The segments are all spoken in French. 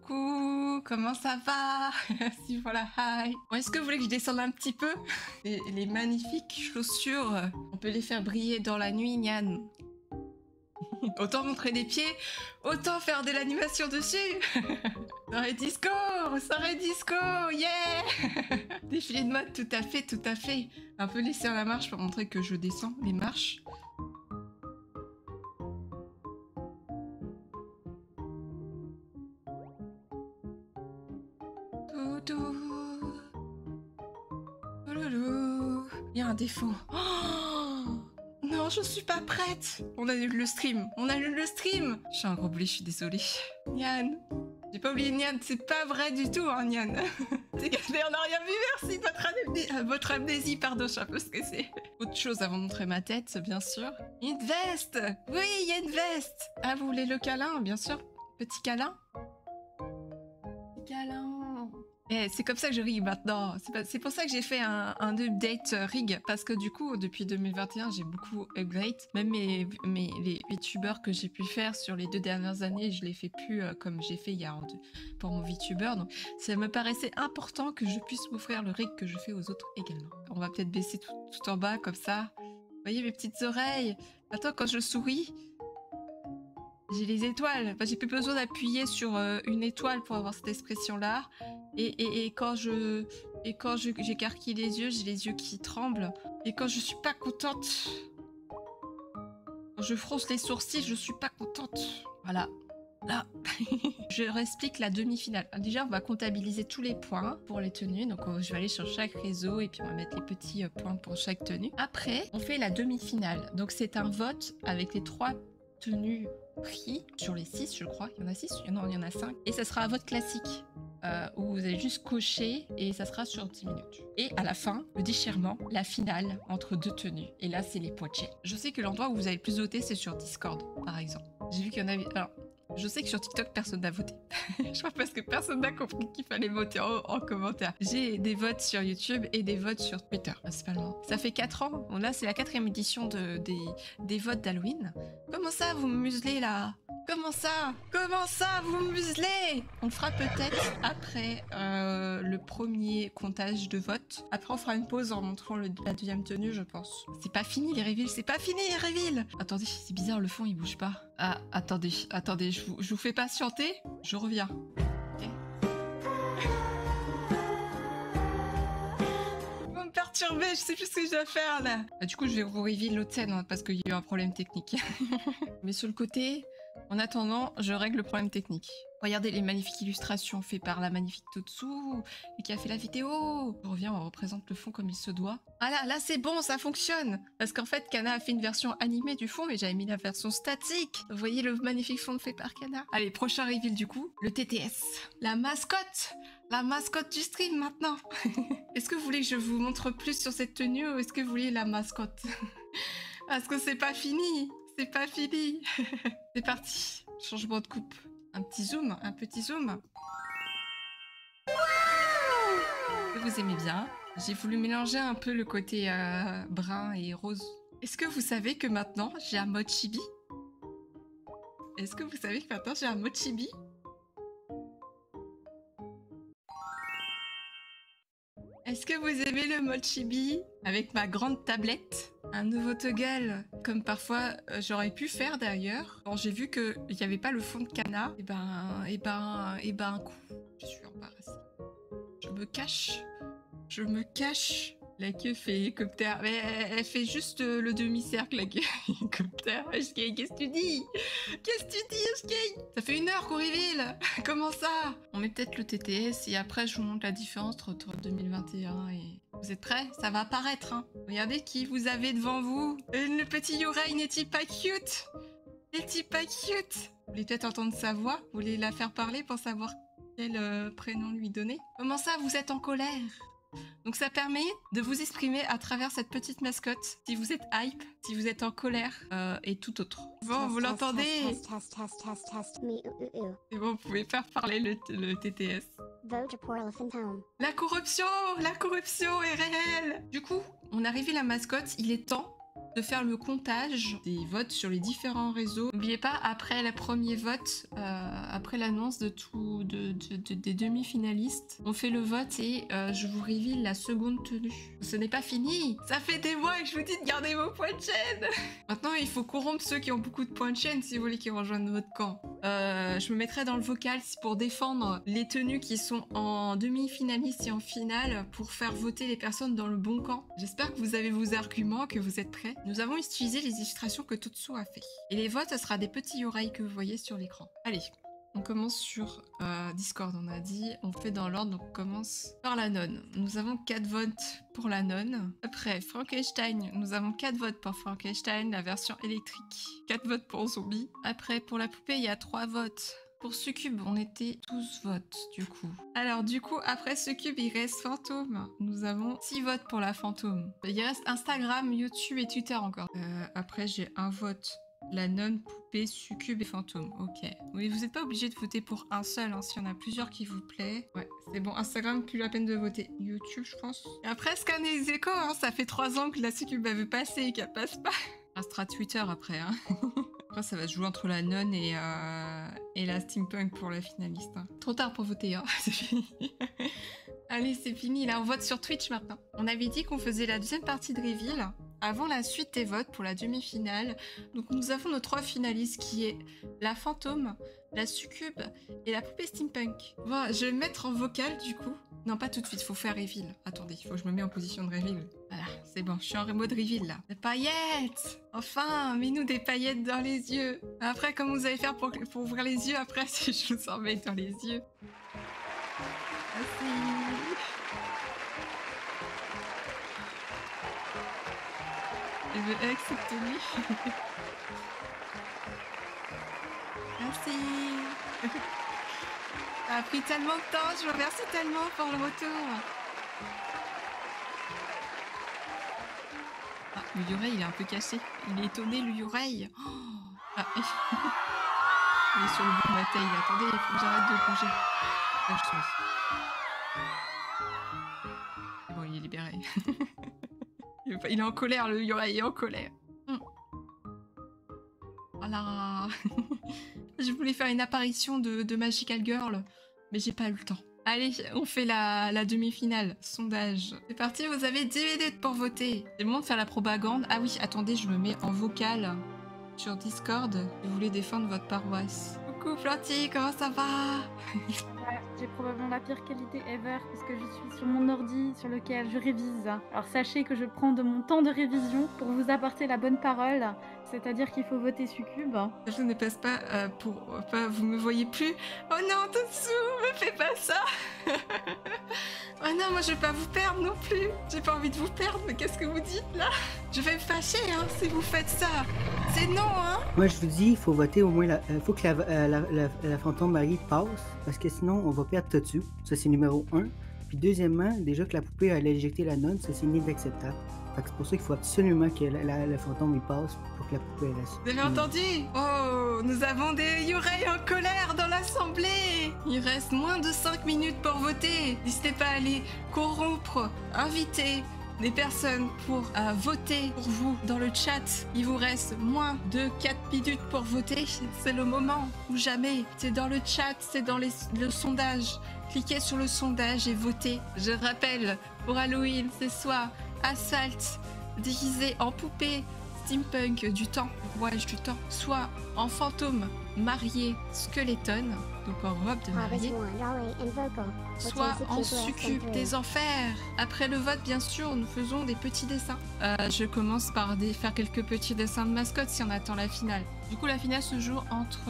Coucou, comment ça va? Si voilà, hi. Bon, est-ce que vous voulez que je descende un petit peu? Les magnifiques chaussures, on peut les faire briller dans la nuit, Nyan. Autant montrer les pieds, autant faire de l'animation dessus. Soirée disco, soirée disco, yeah. Défilé de mode, tout à fait, tout à fait. Un peu laisser à la marche pour montrer que je descends les marches. Il y a un défaut. Oh non, je suis pas prête. On annule le stream. On annule le stream. Je suis un gros blé, je suis désolée. Nyan. J'ai pas oublié Nyan. C'est pas vrai du tout, hein, Nyan. Regardez, on n'a rien vu. Merci de votre amnésie. Pardon, je sais un peu ce que c'est. Autre chose avant de montrer ma tête, bien sûr. Une veste. Oui, il y a une veste. Ah, vous voulez le câlin, bien sûr. Petit câlin. Petit câlin. Eh, c'est comme ça que je rig maintenant. C'est pour ça que j'ai fait un update rig. Parce que du coup, depuis 2021, j'ai beaucoup upgrade. Même les VTubers que j'ai pu faire sur les 2 dernières années, je les fais plus comme j'ai fait il y a pour mon VTuber. Donc ça me paraissait important que je puisse m'offrir le rig que je fais aux autres également. On va peut-être baisser tout en bas comme ça. Vous voyez mes petites oreilles? Attends, quand je souris... j'ai les étoiles. Enfin, j'ai plus besoin d'appuyer sur une étoile pour avoir cette expression-là. Et quand j'écarquille les yeux, j'ai les yeux qui tremblent. Et quand je suis pas contente, quand je fronce les sourcils, je suis pas contente. Voilà. Là. Je réexplique la demi-finale. Déjà, on va comptabiliser tous les points pour les tenues. Donc, je vais aller sur chaque réseau et puis on va mettre les petits points pour chaque tenue. Après, on fait la demi-finale. Donc, c'est un vote avec les 3 tenues pris sur les 6, je crois. Il y en a 6? Non, il y en a 5. Et ça sera un vote classique. Où vous allez juste cocher et ça sera sur 10 minutes. Et à la fin, le déchirement, la finale entre 2 tenues. Et là, c'est les pochets. Je sais que l'endroit où vous avez plus voté, c'est sur Discord, par exemple. J'ai vu qu'il y en avait... Alors, je sais que sur TikTok, personne n'a voté. Je crois parce que personne n'a compris qu'il fallait voter en commentaire. J'ai des votes sur YouTube et des votes sur Twitter, principalement. Ça fait 4 ans. Bon, là, c'est la 4e édition des votes d'Halloween. Comment ça, vous me muselez, là? Comment ça? Comment ça, vous me muselez? On le fera peut-être après le premier comptage de vote. Après, on fera une pause en montrant la 2e tenue, je pense. C'est pas fini, les reveals. C'est pas fini, les reveals. Attendez, c'est bizarre, le fond, il bouge pas. Ah, attendez, je vous fais patienter. Je reviens. Okay. Vous me perturbez, je sais plus ce que je dois faire, là. Du coup, je vais vous reveal l'autre scène, hein, parce qu'il y a eu un problème technique. Mais sur le côté... En attendant, je règle le problème technique. Regardez les magnifiques illustrations faites par la magnifique Totsu et qui a fait la vidéo. Je reviens, on représente le fond comme il se doit. Ah là c'est bon, ça fonctionne. Parce qu'en fait, Kana a fait une version animée du fond, mais j'avais mis la version statique. Vous voyez le magnifique fond fait par Kana. Allez, prochain reveal du coup, le TTS. La mascotte du stream maintenant. Est-ce que vous voulez que je vous montre plus sur cette tenue ou est-ce que vous voulez la mascotte? Parce que c'est pas fini. C'est pas fini. C'est parti. Changement de coupe. Un petit zoom. Vous aimez bien. J'ai voulu mélanger un peu le côté brun et rose. Est-ce que vous savez que maintenant, j'ai un mode chibi? Est-ce que vous savez que maintenant, j'ai un mode chibi? Est-ce que vous aimez le mode chibi? Avec ma grande tablette? Un nouveau toggle, comme parfois j'aurais pu faire d'ailleurs. Quand j'ai vu qu'il n'y avait pas le fond de Kana, et ben un coup, je suis embarrassée. Je me cache. La queue fait hélicoptère, mais elle fait juste le demi-cercle, la queue hélicoptère. Hkey, qu'est-ce que tu dis? Hkey? Ça fait 1 heure qu'on reveal. Comment ça? On met peut-être le TTS et après je vous montre la différence entre 2021 et... Vous êtes prêts? Ça va apparaître, hein. Regardez qui vous avez devant vous. Le petit Yurai n'est-il pas cute? N'est-il pas cute? Vous voulez peut-être entendre sa voix? Vous voulez la faire parler pour savoir quel prénom lui donner? Comment ça, vous êtes en colère? Donc ça permet de vous exprimer à travers cette petite mascotte. Si vous êtes hype, si vous êtes en colère et tout autre. Bon, vous l'entendez? C'est bon, vous pouvez faire parler le TTS. La corruption est réelle. Du coup, on a arrivé la mascotte. Il est temps de faire le comptage des votes sur les différents réseaux. N'oubliez pas, après le premier vote, après l'annonce de des demi-finalistes, on fait le vote et je vous reveal la seconde tenue. Ce n'est pas fini. Ça fait des mois que je vous dis de garder vos points de chaîne. Maintenant, il faut corrompre ceux qui ont beaucoup de points de chaîne si vous voulez qu'ils rejoignent votre camp. Je me mettrai dans le vocal pour défendre les tenues qui sont en demi-finaliste et en finale pour faire voter les personnes dans le bon camp. J'espère que vous avez vos arguments, que vous êtes prêts. Nous avons utilisé les illustrations que Totsu a fait. Et les votes, ce sera des petits oreilles que vous voyez sur l'écran. Allez, on commence sur Discord, on a dit. On fait dans l'ordre, donc on commence par la nonne. Nous avons 4 votes pour la nonne. Après, Frankenstein, nous avons 4 votes pour Frankenstein, la version électrique. 4 votes pour Zombie. Après, pour la poupée, il y a 3 votes. Pour Succube, on était 12 votes, du coup. Alors, du coup, après Succube, il reste Fantôme. Nous avons 6 votes pour la Fantôme. Il reste Instagram, YouTube et Twitter encore. Après, j'ai un vote. La nonne, poupée, Succube et Fantôme. Ok. Oui, vous n'êtes pas obligé de voter pour un seul, hein, s'il y en a plusieurs qui vous plaît. Ouais, c'est bon. Instagram, plus la peine de voter. YouTube, je pense. Et après, scanner les échos, hein, ça fait 3 ans que la Succube avait passé et qu'elle passe pas. Restera Twitter après, hein. Après, ça va se jouer entre la nonne et la steampunk pour la finaliste. Hein. Trop tard pour voter, hein. C'est fini. Allez, c'est fini. Là, on vote sur Twitch maintenant. On avait dit qu'on faisait la deuxième partie de Reveal avant la suite des votes pour la demi-finale. Donc, nous avons nos 3 finalistes qui est la Fantôme, la Succube et la poupée steampunk. Bon, je vais me mettre en vocal du coup. Non, pas tout de suite, faut faire Reveal. Attendez, il faut que je me mette en position de Reveal. Voilà, c'est bon, je suis en mode Reveal là. Des paillettes! Enfin, mets-nous des paillettes dans les yeux. Après, comment vous allez faire pour ouvrir les yeux après si je vous en mets dans les yeux? Merci. Je veux accepter lui. Merci. Ça a pris tellement de temps, je vous remercie tellement pour le retour. Ah, le Yurei, il est un peu cassé. Il est étonné, le Yurei. Oh ah, il est sur le bout de ma taille. Attendez, il faut que j'arrête de bouger. Là, je suis. C'est bon, il est libéré. Il est en colère, le Yurei, il est en colère. Voilà. Je voulais faire une apparition de Magical Girl, mais j'ai pas eu le temps. Allez, on fait la demi-finale. Sondage. C'est parti, vous avez 10 minutes pour voter. C'est le moment de faire la propagande. Ah oui, attendez, je me mets en vocal sur Discord. Vous voulez défendre votre paroisse. Coucou Flanty, comment ça va? J'ai probablement la pire qualité ever parce que je suis sur mon ordi sur lequel je révise. Alors sachez que je prends de mon temps de révision pour vous apporter la bonne parole, c'est-à-dire qu'il faut voter Succube. Je ne passe pas vous me voyez plus. Oh non, Totsu, me fais pas ça. Oh non, moi je vais pas vous perdre non plus. J'ai pas envie de vous perdre, mais qu'est-ce que vous dites là? Je vais me fâcher hein, si vous faites ça. C'est non hein. Moi je vous dis, il faut voter au moins faut que la fantôme mariée passe, parce que sinon on va perdre Totsu. Ça c'est numéro 1. Puis deuxièmement, déjà que la poupée allait éjecter la nonne, ça c'est inacceptable. Fait que c'est pour ça qu'il faut absolument que la fantôme y passe pour que la poupée reste. Vous avez entendu? Oh, nous avons des Yurei en colère dans l'assemblée. Il reste moins de 5 minutes pour voter. N'hésitez pas à aller corrompre, inviter des personnes pour voter pour vous dans le chat. Il vous reste moins de 4 minutes pour voter. C'est le moment ou jamais. C'est dans le chat, c'est dans le sondage. Cliquez sur le sondage et votez. Je rappelle, pour Halloween, c'est soit Asphalt déguisé en poupée steampunk du temps, rouage du temps, soit en fantôme marié skeleton, donc en robe de mariée, soit en succube des enfers. Après le vote, bien sûr, nous faisons des petits dessins. Je commence par faire quelques petits dessins de mascotte si on attend la finale. Du coup, la finale se joue entre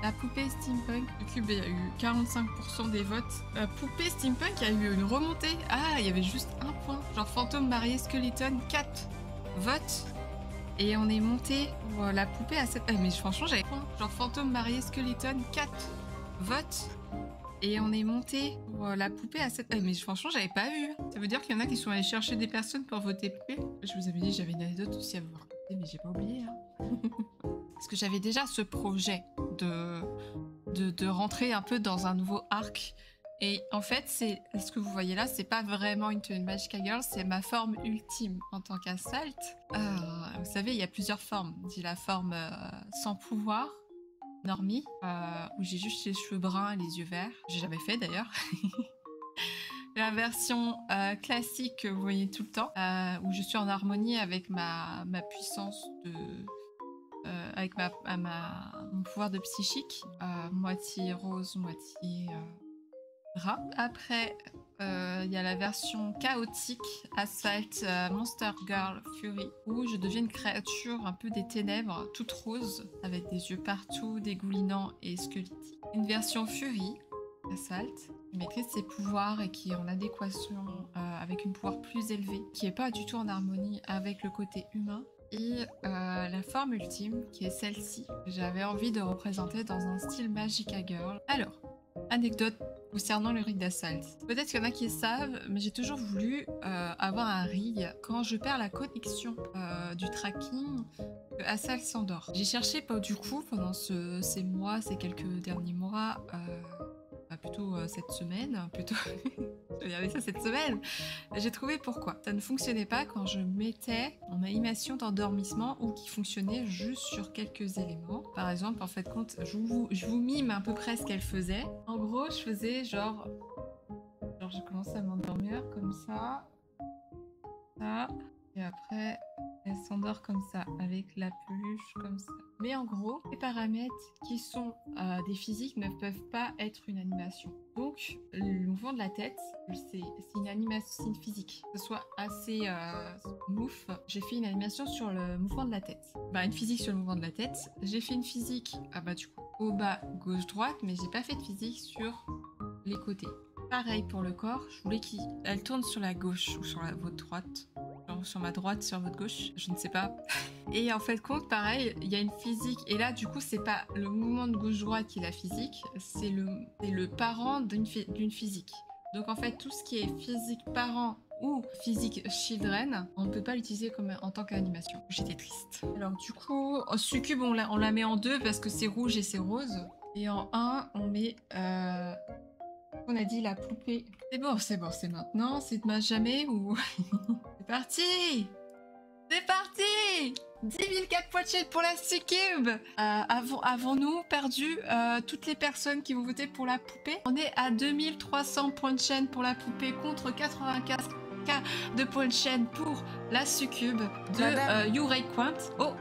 la poupée steampunk. Le cube, il y a eu 45% des votes. Poupée steampunk, il y a eu une remontée. Ah, il y avait juste un point. Genre fantôme marié skeleton, 4 votes. Et on est monté pour la poupée à 7. Mais franchement, j'avais point. Genre fantôme marié skeleton, 4 votes. Et on est monté pour la poupée à 7. Mais franchement, j'avais pas vu. Ça veut dire qu'il y en a qui sont allés chercher des personnes pour voter poupée. Je vous avais dit, j'avais une anecdote aussi à vous raconter, mais j'ai pas oublié. Hein. Parce que j'avais déjà ce projet de rentrer un peu dans un nouveau arc Et en fait, c'est ce que vous voyez là, c'est pas vraiment une tenue Magical Girl, c'est ma forme ultime en tant qu'Assault. Vous savez, il y a plusieurs formes. J'ai la forme sans pouvoir, normie, où j'ai juste les cheveux bruns et les yeux verts. J'ai jamais fait d'ailleurs. La version classique que vous voyez tout le temps, où je suis en harmonie avec ma puissance de... avec mon pouvoir de psychique, moitié rose, moitié rat. Après, il y a la version chaotique, Assault Monster Girl Fury, où je deviens une créature un peu des ténèbres, toute rose, avec des yeux partout, dégoulinants et squelettiques. Une version Fury, Assault, qui maîtrise ses pouvoirs et qui est en adéquation avec une pouvoir plus élevée, qui est pas du tout en harmonie avec le côté humain. Et la forme ultime, qui est celle-ci, que j'avais envie de représenter dans un style Magica Girl. Alors, anecdote concernant le rig d'Assault. Peut-être qu'il y en a qui savent, mais j'ai toujours voulu avoir un rig. Quand je perds la connexion du tracking, Assault s'endort. J'ai cherché du coup pendant ces quelques derniers mois, plutôt cette semaine, plutôt... je regardais ça cette semaine. J'ai trouvé pourquoi. Ça ne fonctionnait pas quand je mettais en animation d'endormissement ou qui fonctionnait juste sur quelques éléments. Par exemple, en fait, compte, je vous mime à peu près ce qu'elle faisait. En gros, je faisais genre je commençais à m'endormir comme ça. Et après, elle s'endort comme ça, avec la peluche comme ça. Mais en gros, les paramètres qui sont des physiques ne peuvent pas être une animation. Donc, le mouvement de la tête, c'est une animation, c'est une physique. Que ce soit assez smooth, j'ai fait une animation sur le mouvement de la tête. Une physique sur le mouvement de la tête. J'ai fait une physique, du coup, au bas, gauche-droite, mais j'ai pas fait de physique sur les côtés. Pareil pour le corps, je voulais qu'elle tourne sur la gauche ou sur votre droite. Sur ma droite, sur votre gauche, je ne sais pas. Et en fait, compte, pareil, il y a une physique. Et là, du coup, c'est pas le mouvement de gauche-droite qui est la physique, c'est le parent d'une physique. Donc en fait, tout ce qui est physique parent ou physique children, on ne peut pas l'utiliser en tant qu'animation. J'étais triste. Alors du coup, Succube, on la met en 2 parce que c'est rouge et c'est rose. Et en 1, on met... on a dit la poupée. C'est bon, c'est maintenant, c'est demain jamais ou... C'est parti! C'est parti! 10 004 points de chaîne pour la Succube! Avons-nous perdu toutes les personnes qui vont voter pour la poupée? On est à 2300 points de chaîne pour la poupée contre 95K de points de chaîne pour la Succube de Yurei Quant. Oh!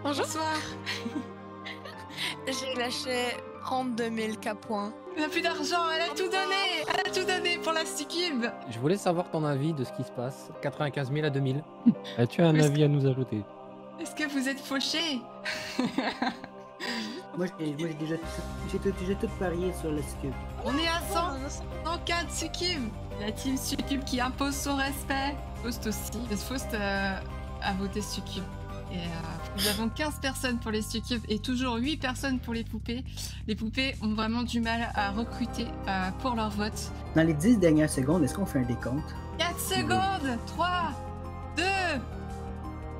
Bonjour! Bonsoir! J'ai lâché 32 000 K points. Elle n'a plus d'argent, elle a tout donné! Elle a tout donné pour la Succube! Je voulais savoir ton avis de ce qui se passe. 95 000 à 2000. As-tu un avis à nous ajouter? Est-ce que vous êtes fauché? Moi, j'ai déjà tout parié sur la Succube. On est à 104 Succube! La team Succube qui impose son respect. Faust aussi. Faust a voté Succube. Et nous avons 15 personnes pour les Succubes et toujours 8 personnes pour les poupées. Les poupées ont vraiment du mal à recruter pour leur vote. Dans les 10 dernières secondes, est-ce qu'on fait un décompte? 4 secondes! 3, 2,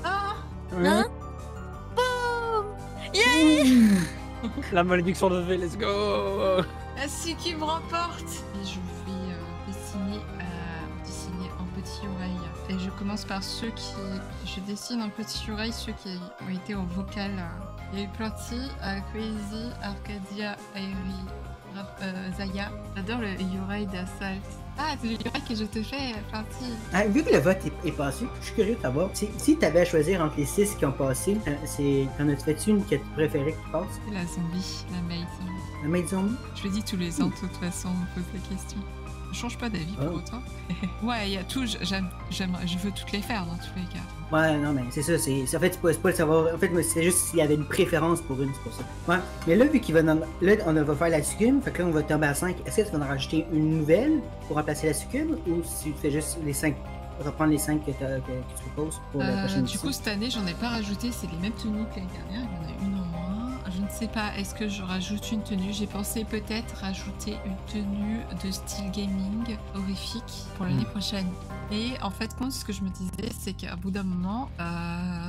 1... Hein? Boum! Yeah! La malédiction de V, let's go! La Succube remporte! Et je vais dessiner en petit oreille. Et je commence par ceux qui... Je dessine en petit oreille ceux qui ont été au vocal. Il y a eu Planty, Crazy, Arcadia, Airi, Zaya. J'adore le Yurei d'Assault. Ah, c'est le Yurei que je te fais, Planty. Vu que le vote est passé, je suis curieux de savoir. Si tu avais à choisir entre les 6 qui ont passé, t'en as-tu fait une que tu préférais qui passe? C'est la zombie, la maid zombie. La maid zombie? Je le dis tous les ans, de toute façon, on me pose la question. Je change pas d'avis pour autant. Ouais, il y a tout, je veux toutes les faire dans tous les cas. Ouais, non, mais c'est ça, en fait, c'est pas le savoir. En fait, moi, c'est juste s'il y avait une préférence pour une, c'est pour ça. Ouais, mais là, vu qu'il va. Là, on va faire la Succube, fait que là, on va tomber à 5. Est-ce que tu vas en rajouter une nouvelle pour remplacer la Succube ou si tu fais juste les 5, reprendre les 5 que tu proposes pour la prochaine Du coup, cette année, j'en ai pas rajouté, c'est les mêmes tenues que l'année dernière, il y en a une en moins. Je ne sais pas, est-ce que je rajoute une tenue? J'ai pensé peut-être rajouter une tenue de style gaming horrifique pour l'année prochaine. Et en fait, ce que je me disais, c'est qu'à bout d'un moment,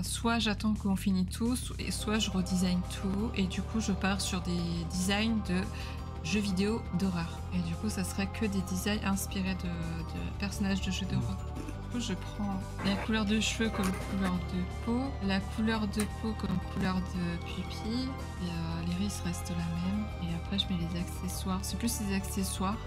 soit j'attends qu'on finisse tout, soit je redesign tout, et du coup, je pars sur des designs de jeux vidéo d'horreur. Et du coup, ça serait que des designs inspirés de personnages de jeux d'horreur. Du coup, je prends la couleur de cheveux comme couleur de peau, la couleur de peau comme couleur de pupille, et l'iris reste la même. Et après, je mets les accessoires. C'est plus les accessoires.